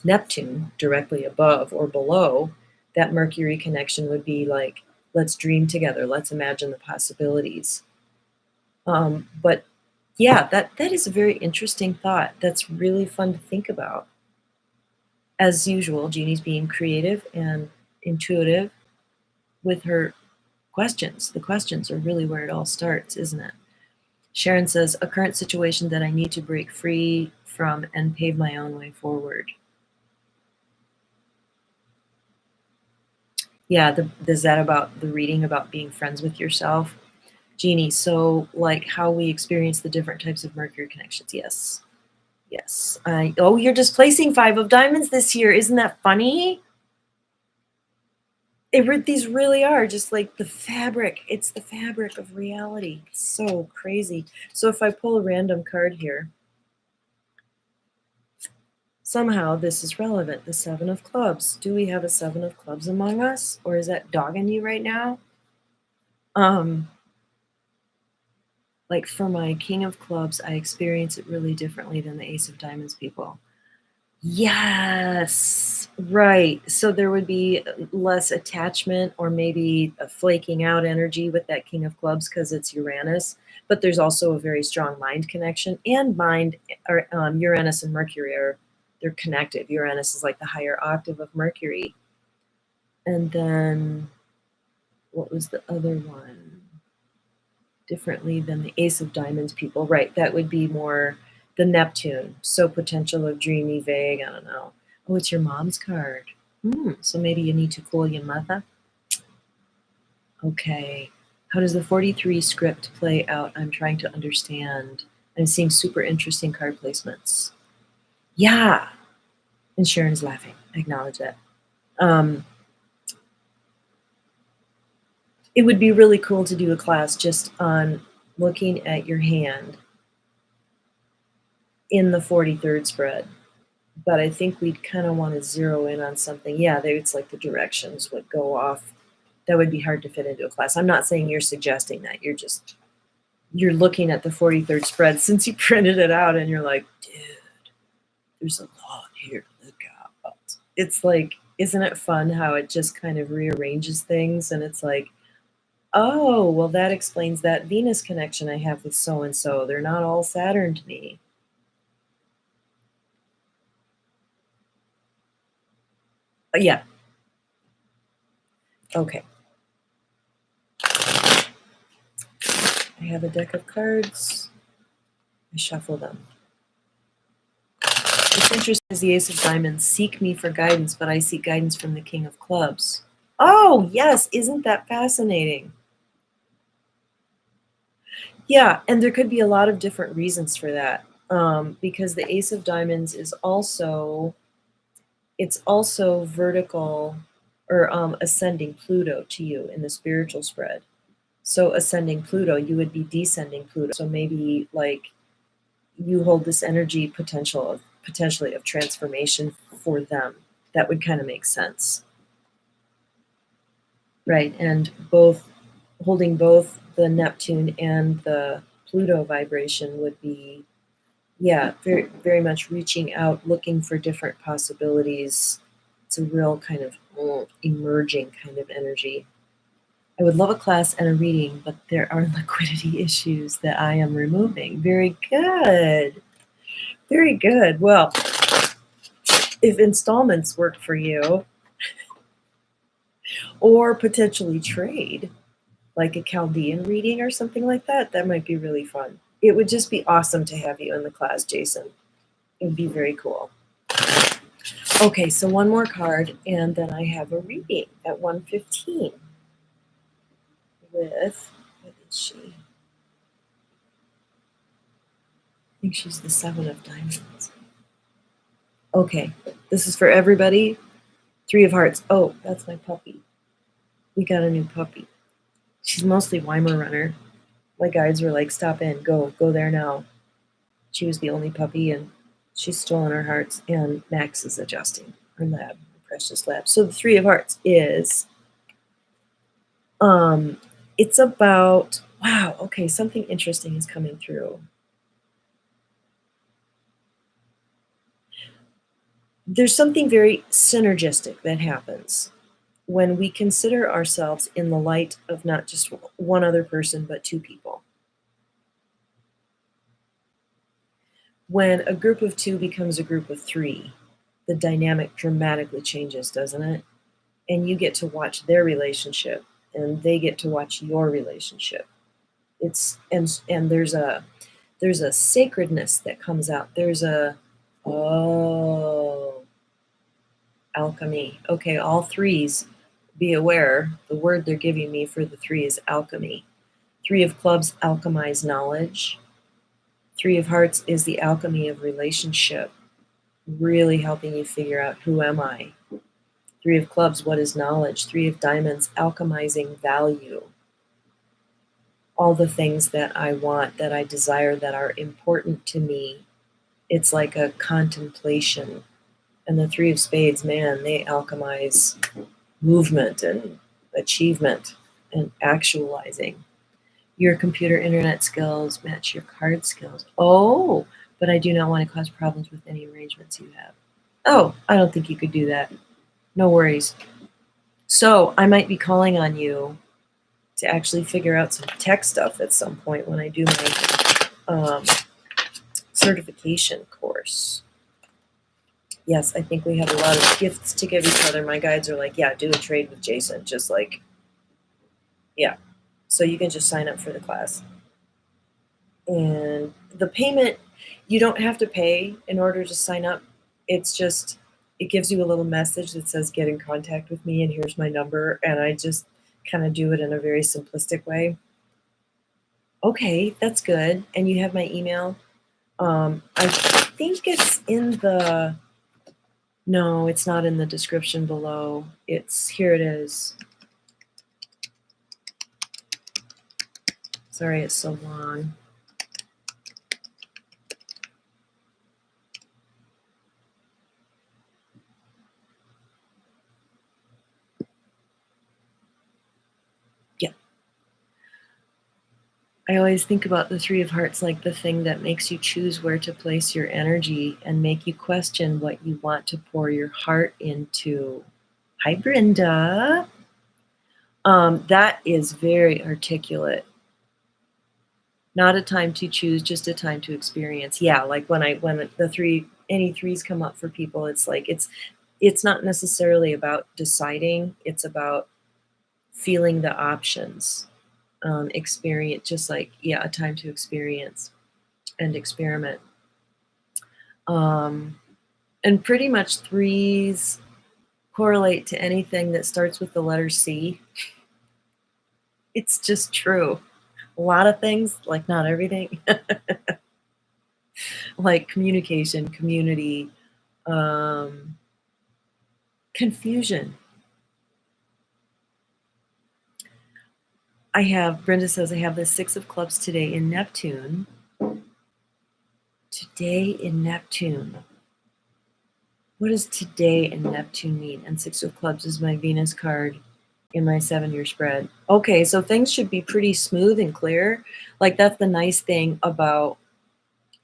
Neptune directly above or below, that Mercury connection would be like, let's dream together, let's imagine the possibilities. But yeah, that is a very interesting thought. That's really fun to think about. As usual, Jeannie's being creative and intuitive with her questions. The questions are really where it all starts, isn't it? Sharon says, a current situation that I need to break free from and pave my own way forward. Yeah, is that about the reading about being friends with yourself? Jeannie, so like how we experience the different types of Mercury connections. Yes. Yes. Oh, you're displacing Five of Diamonds this year. Isn't that funny? These really are just like the fabric. It's the fabric of reality. So crazy. So if I pull a random card here, somehow this is relevant. The Seven of Clubs. Do we have a Seven of Clubs among us? Or is that dogging you right now? Like for my King of Clubs, I experience it really differently than the Ace of Diamonds people. Yes, right. So there would be less attachment or maybe a flaking out energy with that King of Clubs because it's Uranus. But there's also a very strong mind connection, and mind or Uranus and Mercury are they're connected. Uranus is like the higher octave of Mercury. And then what was the other one? Differently than the Ace of Diamonds people. Right, that would be more the Neptune. So potential of dreamy, vague, I don't know. Oh, it's your mom's card. So maybe you need to call your mother. Okay. How does the 43 script play out? I'm trying to understand. I'm seeing super interesting card placements. Yeah. And Sharon's laughing. I acknowledge that. It would be really cool to do a class just on looking at your hand in the 43rd spread. But I think we'd kind of want to zero in on something. Yeah, it's like the directions would go off. That would be hard to fit into a class. I'm not saying you're suggesting that. You're looking at the 43rd spread since you printed it out and you're like, dude, there's a lot here to look at. It's like, isn't it fun how it just kind of rearranges things? And it's like, oh, well, that explains that Venus connection I have with so and so. They're not all Saturn to me. But yeah. Okay. I have a deck of cards. I shuffle them. It's interesting as the Ace of Diamonds. Seek me for guidance, but I seek guidance from the King of Clubs. Oh, yes. Isn't that fascinating? Yeah, and there could be a lot of different reasons for that. Because the Ace of Diamonds is also vertical or ascending Pluto to you in the spiritual spread. So ascending Pluto, you would be descending Pluto. So maybe like you hold this energy potentially of transformation for them. That would kind of make sense. Right. And holding both the Neptune and the Pluto vibration would be, yeah, very, very much reaching out, looking for different possibilities. It's a real kind of emerging kind of energy. I would love a class and a reading, but there are liquidity issues that I am removing. Very good. Very good. Well, if installments work for you, or potentially trade, like a Chaldean reading or something like that, that might be really fun. It would just be awesome to have you in the class, Jason. It would be very cool. Okay, so one more card, and then I have a reading at 1:15 with, what is she? I think she's the 7 of Diamonds. Okay, this is for everybody. 3 of Hearts. Oh, that's my puppy. We got a new puppy. She's mostly Weimaraner. My guides were like, stop in, go there now. She was the only puppy, and she's stolen our hearts, and Max is adjusting, our lab, our precious lab. So the 3 of Hearts is, it's about, wow, okay, something interesting is coming through. There's something very synergistic that happens when we consider ourselves in the light of not just one other person, but 2 people. When a group of 2 becomes a group of 3, the dynamic dramatically changes, doesn't it? And you get to watch their relationship, and they get to watch your relationship. It's and there's a sacredness that comes out. There's a alchemy. Okay, all 3s, be aware, the word they're giving me for the 3 is alchemy. 3 of Clubs, alchemize knowledge. 3 of Hearts is the alchemy of relationship, really helping you figure out, who am I? 3 of Clubs, what is knowledge? 3 of Diamonds, alchemizing value. All the things that I want, that I desire, that are important to me. It's like a contemplation. And the 3 of Spades, man, they alchemize movement and achievement and actualizing. Your computer internet skills match your card skills. Oh, but I do not want to cause problems with any arrangements you have. Oh, I don't think you could do that. No worries. So I might be calling on you to actually figure out some tech stuff at some point when I do my certification course. Yes, I think we have a lot of gifts to give each other. My guides are like, yeah, do a trade with Jason. Just like, yeah. So you can just sign up for the class. And the payment, you don't have to pay in order to sign up. It's just, it gives you a little message that says, get in contact with me, and here's my number. And I just kind of do it in a very simplistic way. Okay, that's good. And you have my email. I think it's in the, no, it's not in the description below. It's, here it is. Sorry, it's so long. Yeah. I always think about the Three of Hearts like the thing that makes you choose where to place your energy and make you question what you want to pour your heart into. Hi, Brenda. That is very articulate. Not a time to choose, just a time to experience. Yeah, like when any threes come up for people, it's like it's not necessarily about deciding, it's about feeling the options. Experience, just like, yeah, a time to experience and experiment. And pretty much threes correlate to anything that starts with the letter C. It's just true. A lot of things, like not everything, like communication, community, confusion. Brenda says, I have the Six of Clubs today in Neptune. Today in Neptune. What does today in Neptune mean? And Six of Clubs is my Venus card in my 7-year spread. Okay, so things should be pretty smooth and clear. Like, that's the nice thing about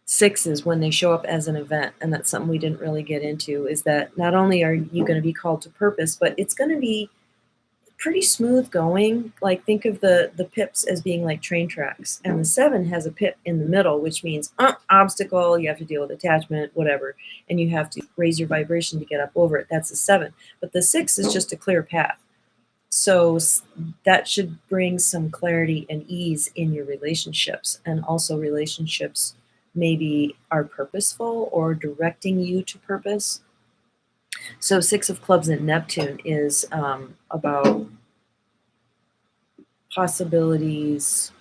sixes when they show up as an event, and that's something we didn't really get into, is that not only are you going to be called to purpose, but it's going to be pretty smooth going. Like, think of the pips as being like train tracks, and the 7 has a pip in the middle, which means obstacle, you have to deal with attachment, whatever, and you have to raise your vibration to get up over it. That's a 7. But the 6 is just a clear path. So that should bring some clarity and ease in your relationships. And also, relationships maybe are purposeful or directing you to purpose. So Six of Clubs in Neptune is about possibilities.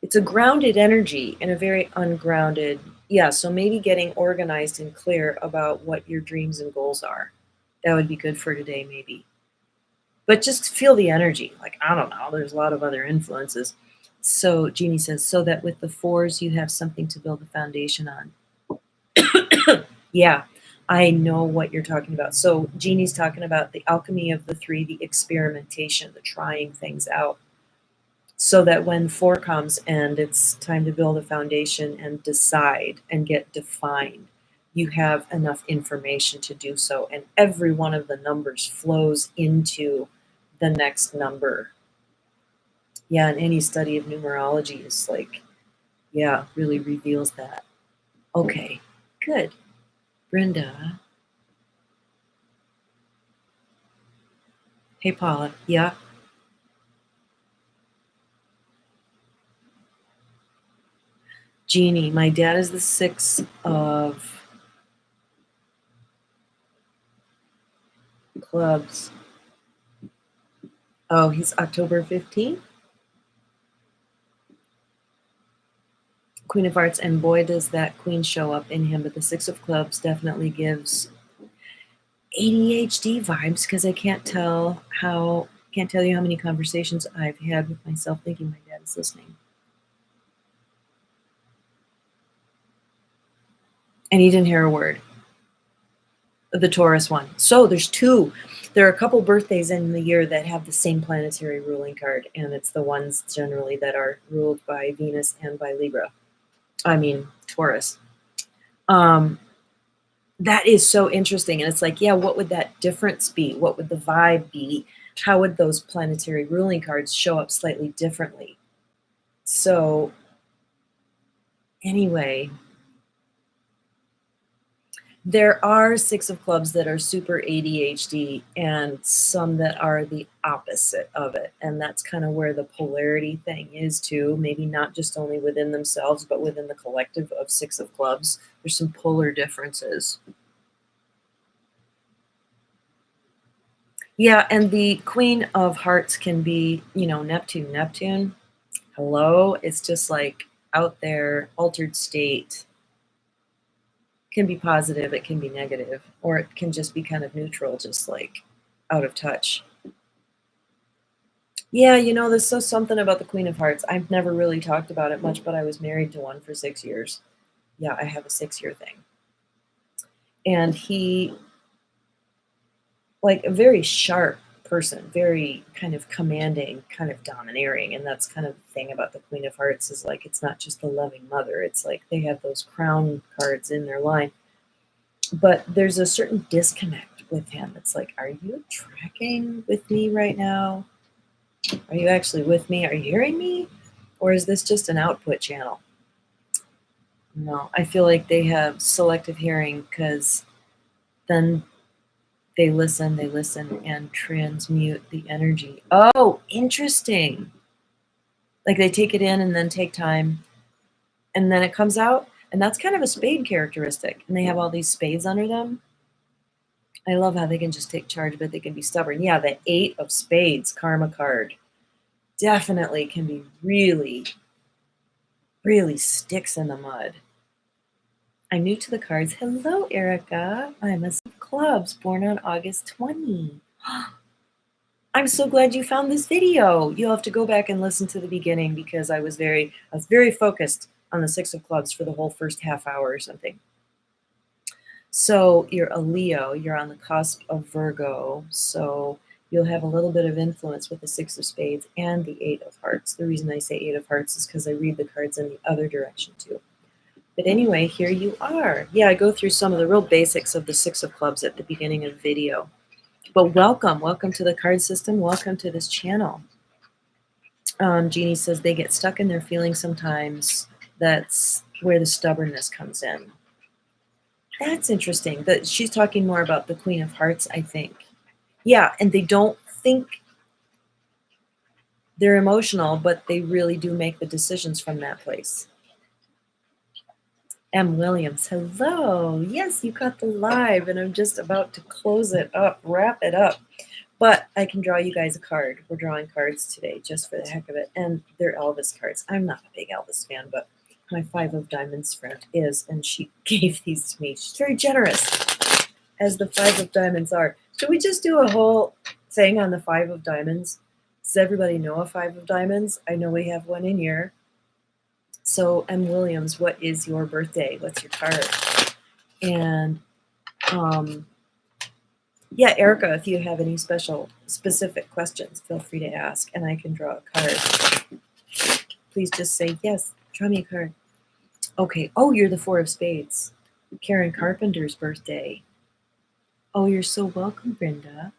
It's a grounded energy and a very ungrounded. Yeah, so maybe getting organized and clear about what your dreams and goals are. That would be good for today, maybe. But just feel the energy. Like, I don't know, there's a lot of other influences. So Jeannie says, so that with the 4s, you have something to build a foundation on. Yeah, I know what you're talking about. So Jeannie's talking about the alchemy of the 3, the experimentation, the trying things out. So that when 4 comes and it's time to build a foundation and decide and get defined, you have enough information to do so. And every one of the numbers flows into the next number. Yeah, and any study of numerology is like, yeah, really reveals that. Okay, good. Brenda. Hey, Paula. Yeah. Jeannie, my dad is the 6 of clubs. Oh, he's October 15th? Queen of Hearts, and boy, does that Queen show up in him. But the 6 of Clubs definitely gives ADHD vibes, because I can't tell you how many conversations I've had with myself thinking my dad is listening. And he didn't hear a word. The Taurus one. So there's two. There are a couple birthdays in the year that have the same planetary ruling card, and it's the ones generally that are ruled by Venus and by Libra. I mean, Taurus. Um, that is so interesting. And it's like, yeah, what would that difference be? What would the vibe be? How would those planetary ruling cards show up slightly differently? So, anyway, there are Six of Clubs that are super ADHD and some that are the opposite of it. And that's kind of where the polarity thing is too. Maybe not just only within themselves, but within the collective of Six of Clubs. There's some polar differences. Yeah, and the Queen of Hearts can be, Neptune. Neptune, hello, it's just like out there, altered state. Can be positive, it can be negative, or it can just be kind of neutral, just like out of touch. Yeah, there's so something about the Queen of Hearts. I've never really talked about it much, but I was married to one for 6 years. Yeah, I have a 6-year thing. And he, like a very sharp person, very kind of commanding, kind of domineering. And that's kind of the thing about the Queen of Hearts is like it's not just the loving mother. It's like they have those crown cards in their line. But there's a certain disconnect with him. It's like, are you tracking with me right now? Are you actually with me? Are you hearing me? Or is this just an output channel? No, I feel like they have selective hearing because then they listen and transmute the energy. Oh, interesting. Like they take it in and then take time and then it comes out. And that's kind of a spade characteristic. And they have all these spades under them. I love how they can just take charge, but they can be stubborn. Yeah, the 8 of Spades karma card definitely can be really, really sticks in the mud. I'm new to the cards. Hello, Erica. I'm a Six of Clubs, born on August 20. I'm so glad you found this video. You'll have to go back and listen to the beginning because I was very focused on the Six of Clubs for the whole first half hour or something. So you're a Leo, you're on the cusp of Virgo, so you'll have a little bit of influence with the Six of Spades and the Eight of Hearts. The reason I say Eight of Hearts is because I read the cards in the other direction too. But anyway, here you are. Yeah, I go through some of the real basics of the Six of Clubs at the beginning of the video. But welcome to the card system. Welcome to this channel. Jeannie says they get stuck in their feelings sometimes. That's where the stubbornness comes in. That's interesting. That she's talking more about the Queen of Hearts, I think. Yeah, and they don't think they're emotional, but they really do make the decisions from that place. M. Williams, hello. Yes, you caught the live, and I'm just about to close it up, wrap it up. But I can draw you guys a card. We're drawing cards today just for the heck of it, and they're Elvis cards. I'm not a big Elvis fan, but my 5 of Diamonds friend is, and she gave these to me. She's very generous, as the 5 of Diamonds are. Should we just do a whole thing on the 5 of Diamonds? Does everybody know a 5 of Diamonds? I know we have one in here. So, M. Williams, what is your birthday? What's your card? And, yeah, Erica, if you have any specific questions, feel free to ask, and I can draw a card. Please just say, yes, draw me a card. Okay. Oh, you're the 4 of Spades. Karen Carpenter's birthday. Oh, you're so welcome, Brenda.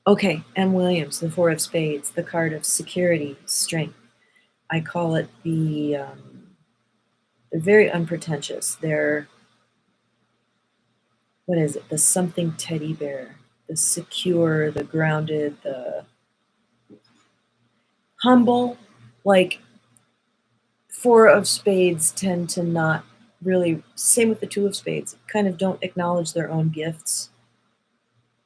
Okay, M. Williams, the 4 of Spades, the card of security, strength. I call it they're very unpretentious. They're, what is it? The something teddy bear, the secure, the grounded, the humble. Like 4 of Spades tend to not really, same with the 2 of Spades, kind of don't acknowledge their own gifts.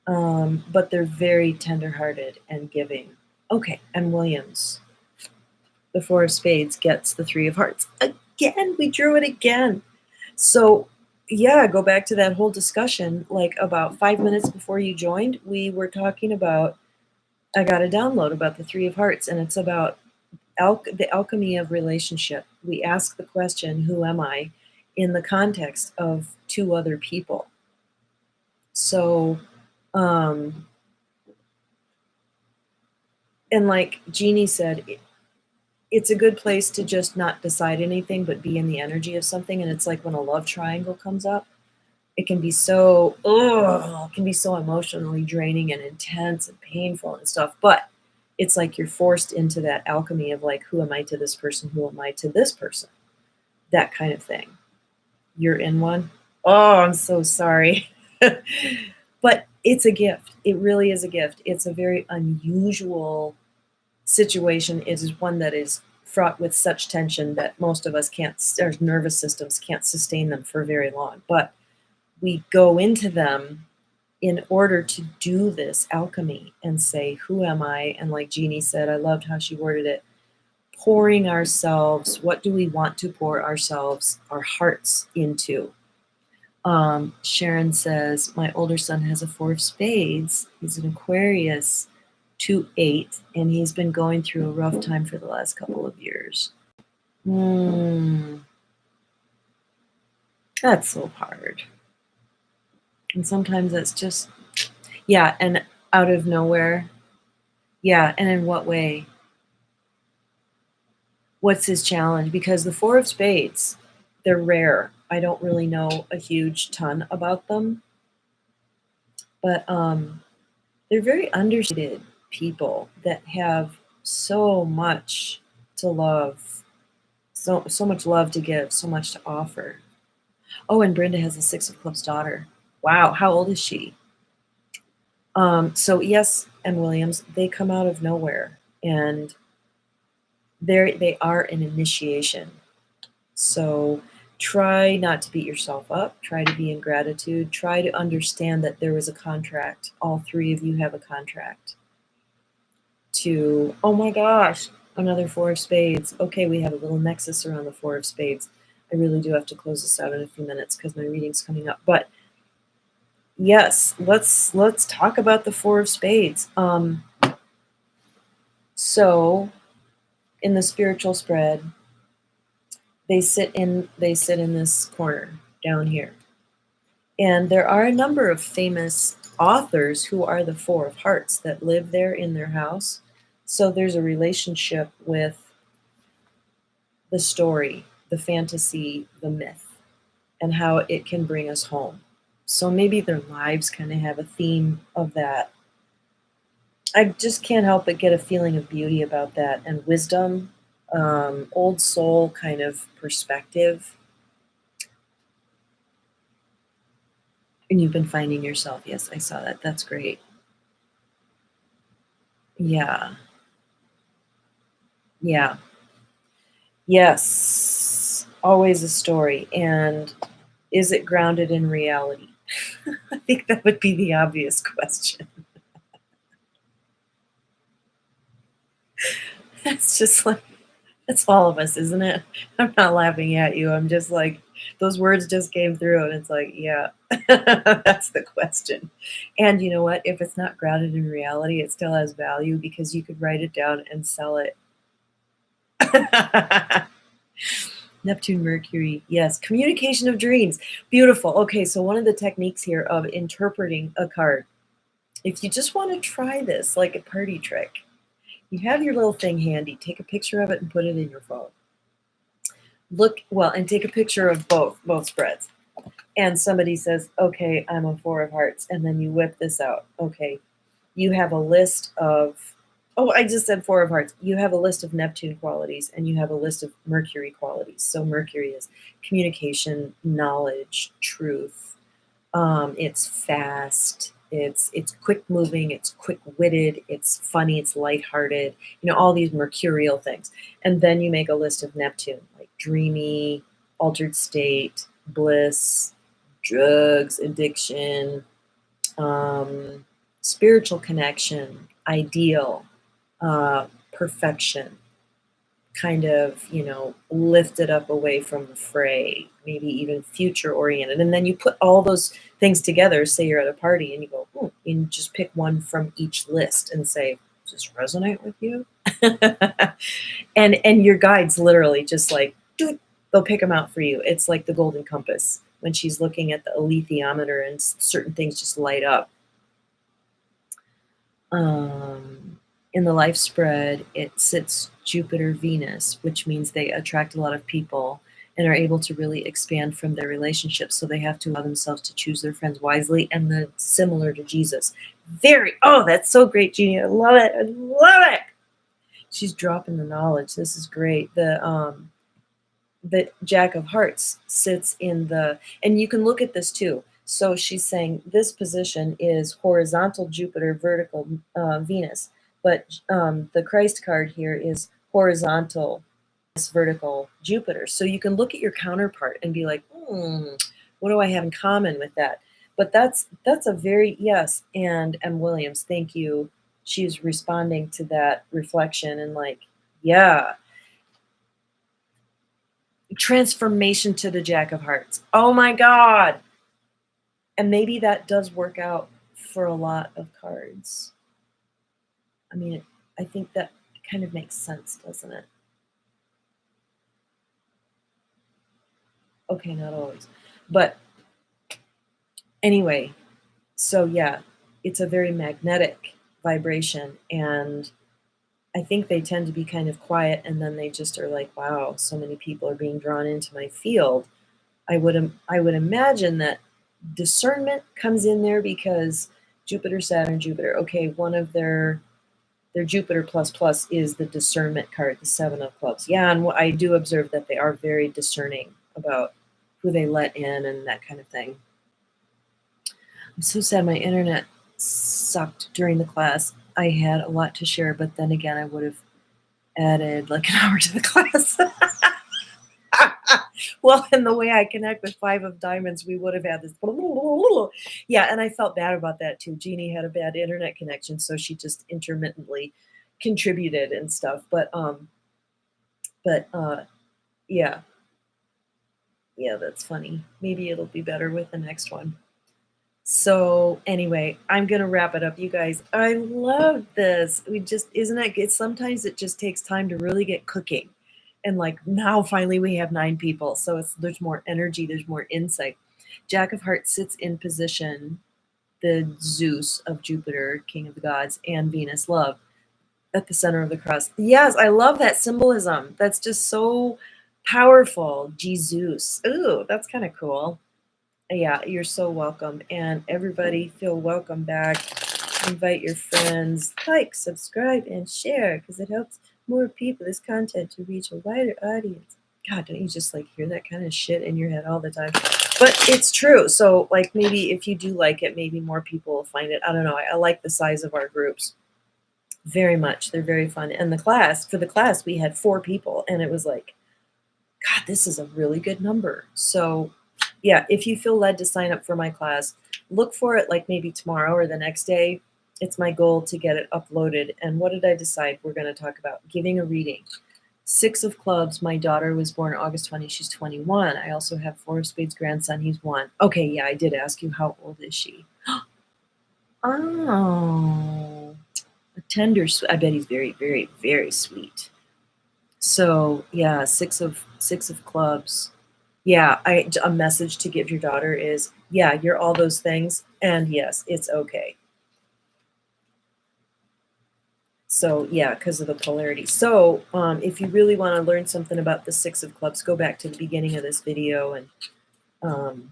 But they're very tenderhearted and giving. Okay, M. Williams, the 4 of Spades gets the 3 of Hearts. Again, we drew it again. So, yeah, go back to that whole discussion. Like about 5 minutes before you joined, we were talking about, I got a download about the 3 of Hearts, and it's about the alchemy of relationship. We ask the question, who am I? in the context of two other people. So, um, and like Jeannie said, it's a good place to just not decide anything, but be in the energy of something. And it's like when a love triangle comes up, it can be so, it can be so emotionally draining and intense and painful and stuff. But it's like you're forced into that alchemy of like, who am I to this person? Who am I to this person? That kind of thing. You're in one. Oh, I'm so sorry. But it's a gift. It really is a gift. It's a very unusual situation. It is one that is fraught with such tension that most of us can't, our nervous systems can't sustain them for very long. But we go into them in order to do this alchemy and say, who am I? And like Jeannie said, I loved how she worded it, pouring ourselves, what do we want to pour ourselves, our hearts into? Sharon says, my older son has a 4 of spades. He's an Aquarius 2/8, and he's been going through a rough time for the last couple of years. That's so hard. And sometimes it's just, yeah, and out of nowhere. Yeah, and in what way? What's his challenge? Because the 4 of spades, they're rare. I don't really know a huge ton about them, but they're very understated people that have so much to love, so much love to give, so much to offer. Oh, and Brenda has a 6 of clubs daughter. Wow, how old is she? So yes, and Williams, they come out of nowhere, and they are an initiation. So try not to beat yourself up. Try to be in gratitude. Try to understand that there was a contract. All 3 of you have a contract to, oh my gosh, another 4 of spades. Okay, we have a little nexus around the 4 of spades. I really do have to close this out in a few minutes because my reading's coming up. But yes, let's talk about the 4 of spades. So in the spiritual spread, they sit in this corner down here. And there are a number of famous authors who are the 4 of hearts that live there in their house. So there's a relationship with the story, the fantasy, the myth, and how it can bring us home. So maybe their lives kind of have a theme of that. I just can't help but get a feeling of beauty about that, and wisdom, old soul kind of perspective. And you've been finding yourself. Yes, I saw that. That's great. Yeah. Yeah. Yes. Always a story. And is it grounded in reality? I think that would be the obvious question. That's just like, that's all of us, isn't it? I'm not laughing at you. I'm just like, those words just came through, and it's like, yeah, that's the question. And you know what? If it's not grounded in reality, it still has value because you could write it down and sell it. Neptune, Mercury, yes. Communication of dreams. Beautiful. Okay, so one of the techniques here of interpreting a card, if you just want to try this like a party trick, you have your little thing handy. Take a picture of it and put it in your phone. Look, well, and take a picture of both spreads. And somebody says, okay, I'm a 4 of hearts. And then you whip this out. Okay, you have a list of, oh, I just said 4 of hearts. You have a list of Neptune qualities and you have a list of Mercury qualities. So Mercury is communication, knowledge, truth. It's fast. It's quick moving. It's quick witted. It's funny. It's lighthearted. You know, all these mercurial things. And then you make a list of Neptune, like dreamy, altered state, bliss, drugs, addiction, spiritual connection, ideal, perfection, kind of, you know, lifted up away from the fray, maybe even future oriented. And then you put all those things together, say you're at a party and you go, and just pick one from each list and say, does this resonate with you? and your guides literally just like, they'll pick them out for you. It's like the golden compass when she's looking at the alethiometer and certain things just light up. In the life spread, it sits Jupiter Venus, which means they attract a lot of people and are able to really expand from their relationships. So they have to allow themselves to choose their friends wisely, and then similar to Jesus. That's so great, Jeannie. I love it. I love it. She's dropping the knowledge. This is great. The Jack of Hearts sits in the, and you can look at this too. So she's saying this position is horizontal Jupiter, vertical Venus, but the Christ card here is horizontal, vertical Jupiter. So you can look at your counterpart and be like, what do I have in common with that? But that's a very, yes. And M. Williams, thank you. She's responding to that reflection and like, yeah. Transformation to the Jack of Hearts. Oh my God. And maybe that does work out for a lot of cards. I mean, I think that kind of makes sense, doesn't it? Okay, not always. But anyway, so yeah, it's a very magnetic vibration. And I think they tend to be kind of quiet, and then they just are like, wow, so many people are being drawn into my field. I would imagine that discernment comes in there because Jupiter, Saturn, Jupiter. Okay, one of their Jupiter plus plus is the discernment card, the Seven of Clubs. Yeah, and I do observe that they are very discerning about who they let in and that kind of thing. I'm so sad my internet sucked during the class. I had a lot to share, but then again, I would have added like an hour to the class. Well, and the way I connect with Five of Diamonds, we would have had this. Yeah, and I felt bad about that too. Jeannie had a bad internet connection, so she just intermittently contributed and stuff. But yeah. Yeah, that's funny. Maybe it'll be better with the next one. So anyway, I'm gonna wrap it up, you guys. I love this. We just, isn't it good? Sometimes it just takes time to really get cooking. And like now finally we have 9 people. So there's more energy, there's more insight. Jack of Hearts sits in position, the Zeus of Jupiter, king of the gods, and Venus, love, at the center of the cross. Yes, I love that symbolism. That's just so powerful. Jesus. Ooh, that's kind of cool. Yeah, you're so welcome. And everybody feel welcome back. Invite your friends, like, subscribe, and share because it helps more people, this content, to reach a wider audience. God, don't you just like hear that kind of shit in your head all the time? But it's true. So like maybe if you do like it, maybe more people will find it. I don't know. I like the size of our groups very much. They're very fun. And for the class, we had 4 people and it was like, God, this is a really good number. So yeah, if you feel led to sign up for my class, look for it like maybe tomorrow or the next day. It's my goal to get it uploaded. And what did I decide we're going to talk about? Giving a reading. 6 of Clubs. My daughter was born August 20. She's 21. I also have 4 of Spades grandson. He's 1. Okay, yeah, I did ask you, how old is she? Oh, a tender. I bet he's very, very, very sweet. So yeah, 6 of Clubs. Yeah, a message to give your daughter is, yeah, you're all those things, and yes, it's okay. So yeah, because of the polarity. So if you really want to learn something about the 6 of Clubs, go back to the beginning of this video and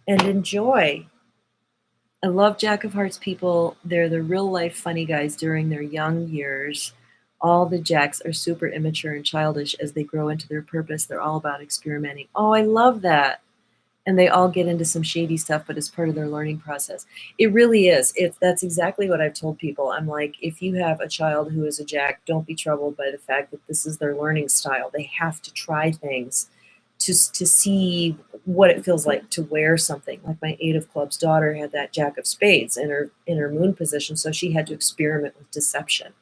enjoy. I love Jack of Hearts people. They're the real life funny guys during their young years. All the Jacks are super immature and childish as they grow into their purpose. They're all about experimenting. Oh, I love that. And they all get into some shady stuff, but it's part of their learning process. It really is. That's exactly what I've told people. I'm like, if you have a child who is a Jack, don't be troubled by the fact that this is their learning style. They have to try things to see what it feels like to wear something. Like my 8 of Clubs daughter had that Jack of Spades in her moon position, so she had to experiment with deception.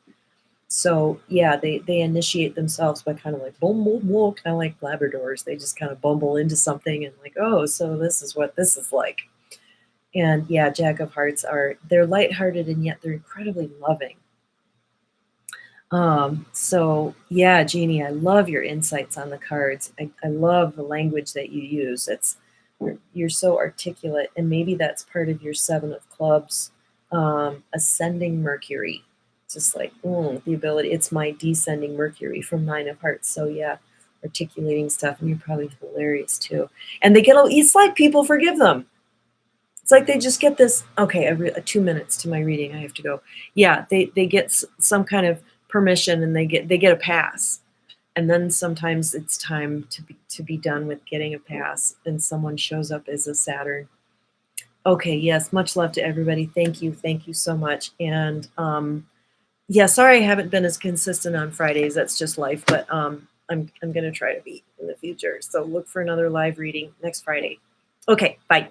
So yeah, they initiate themselves by kind of like boom, boom, boom, kind of like Labradors. They just kind of bumble into something and like, oh, so this is what this is like. And yeah, Jack of Hearts they're lighthearted and yet they're incredibly loving. So yeah, Jeannie, I love your insights on the cards. I love the language that you use. You're so articulate, and maybe that's part of your seven of clubs, ascending Mercury. Just like the ability, it's my descending Mercury from nine of hearts. So yeah, articulating stuff, and you're probably hilarious too. And it's like people forgive them. It's like they just get this. Okay, 2 minutes to my reading. I have to go. Yeah, they get some kind of permission, and they get a pass. And then sometimes it's time to be done with getting a pass, and someone shows up as a Saturn. Okay, yes, much love to everybody. Thank you so much. And yeah, sorry I haven't been as consistent on Fridays. That's just life, but I'm gonna try to be in the future. So look for another live reading next Friday. Okay, bye.